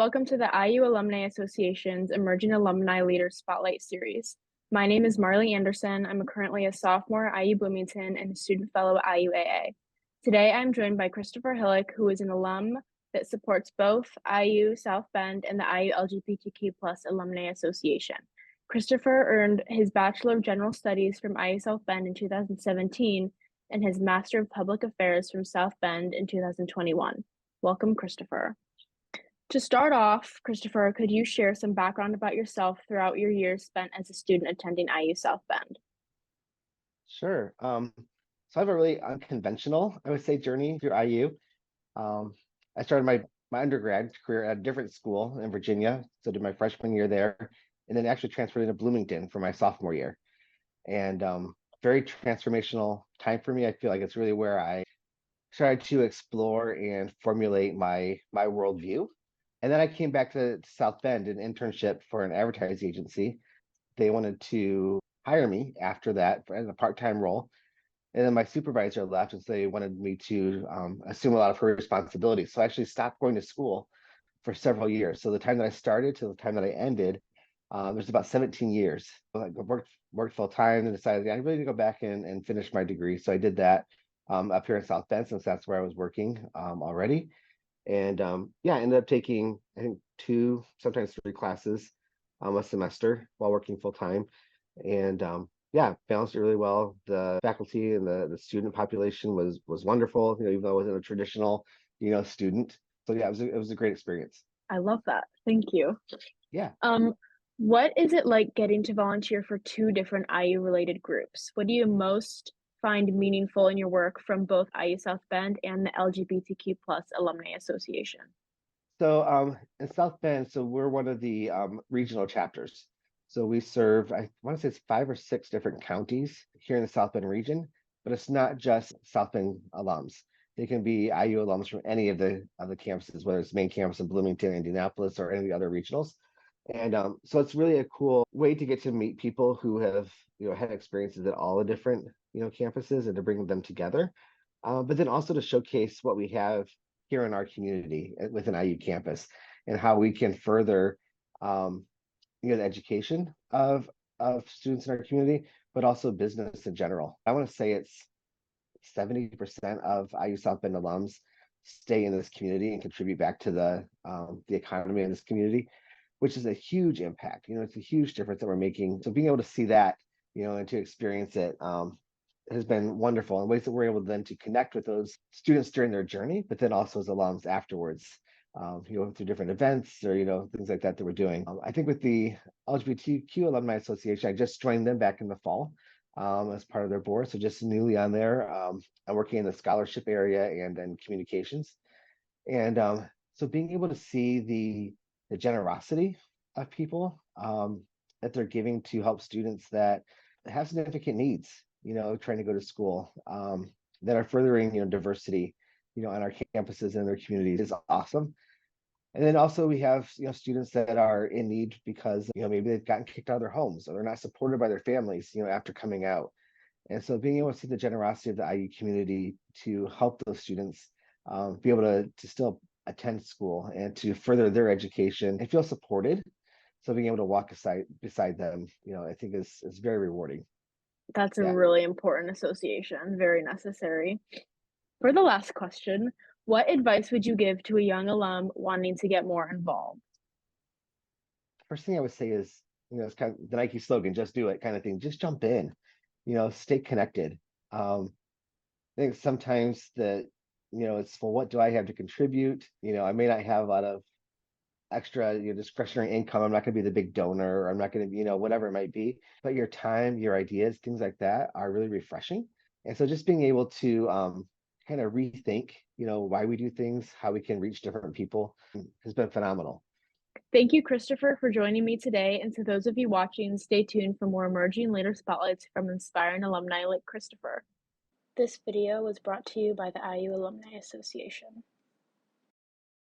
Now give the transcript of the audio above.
welcome to the IU Alumni Association's Emerging Alumni Leader Spotlight Series. My name is Marley Anderson. I'm currently a sophomore at IU Bloomington and a student fellow at IUAA. Today, I'm joined by Christopher Hillick, who is an alum that supports both IU South Bend and the IU LGBTQ+ Alumni Association. Christopher earned his Bachelor of General Studies from IU South Bend in 2017 and his Master of Public Affairs from South Bend in 2021. Welcome, Christopher. To start off, Christopher, could you share some background about yourself throughout your years spent as a student attending IU South Bend? Sure. So I have a really unconventional, I would say, journey through IU. I started my undergrad career at a different school in Virginia, so did my freshman year there, and then actually transferred into Bloomington for my sophomore year. And very transformational time for me. I feel like it's really where I started to explore and formulate my worldview. And then I came back to South Bend, an internship for an advertising agency. They wanted to hire me after that in a part-time role. And then my supervisor left, and so they wanted me to assume a lot of her responsibilities. So I actually stopped going to school for several years. So the time that I started to the time that I ended, there's about 17 years. I worked full time and decided I really need to go back and finish my degree. So I did that up here in South Bend, since that's where I was working already. And yeah, I ended up taking, I think, 2, sometimes 3 classes a semester while working full time. And yeah, balanced it really well. The faculty and the student population was wonderful, even though I wasn't a traditional, student. So yeah, it was a great experience. I love that. Thank you. Yeah. What is it like getting to volunteer for 2 different IU related groups? What do you most find meaningful in your work from both IU South Bend and the LGBTQ+ Alumni Association? So in South Bend, so we're one of the regional chapters. So we serve, I want to say it's 5 or 6 different counties here in the South Bend region, but it's not just South Bend alums. They can be IU alums from any of the campuses, whether it's main campus in Bloomington, Indianapolis, or any of the other regionals. And so it's really a cool way to get to meet people who have, had experiences at all the different, campuses, and to bring them together. But then also to showcase what we have here in our community within IU campus, and how we can further the education of students in our community, but also business in general. I want to say it's 70% of IU South Bend alums stay in this community and contribute back to the economy in this community, which is a huge impact. It's a huge difference that we're making. So being able to see that, and to experience it has been wonderful, in ways that we're able then to connect with those students during their journey, but then also as alums afterwards, through different events or, things like that we're doing. I think with the LGBTQ Alumni Association, I just joined them back in the fall as part of their board. So just newly on there. I'm working in the scholarship area and then communications. And so being able to see the generosity of people that they're giving to help students that have significant needs, trying to go to school, that are furthering, diversity, on our campuses and their communities is awesome. And then also we have, students that are in need because, maybe they've gotten kicked out of their homes, or they're not supported by their families, after coming out. And so being able to see the generosity of the IU community to help those students be able to still attend school and to further their education and feel supported. So being able to walk beside them, I think is very rewarding. That's a Yeah. really important association, very necessary. For the last question, what advice would you give to a young alum wanting to get more involved? First thing I would say is, it's kind of the Nike slogan, just do it kind of thing. Just jump in, stay connected. I think sometimes that, it's, well, what do I have to contribute? I may not have a lot of extra, discretionary income. I'm not going to be the big donor, or I'm not going to be, whatever it might be. But your time, your ideas, things like that are really refreshing. And so just being able to kind of rethink, why we do things, how we can reach different people has been phenomenal. Thank you, Christopher, for joining me today. And to those of you watching, stay tuned for more emerging leader spotlights from inspiring alumni like Christopher. This video was brought to you by the IU Alumni Association.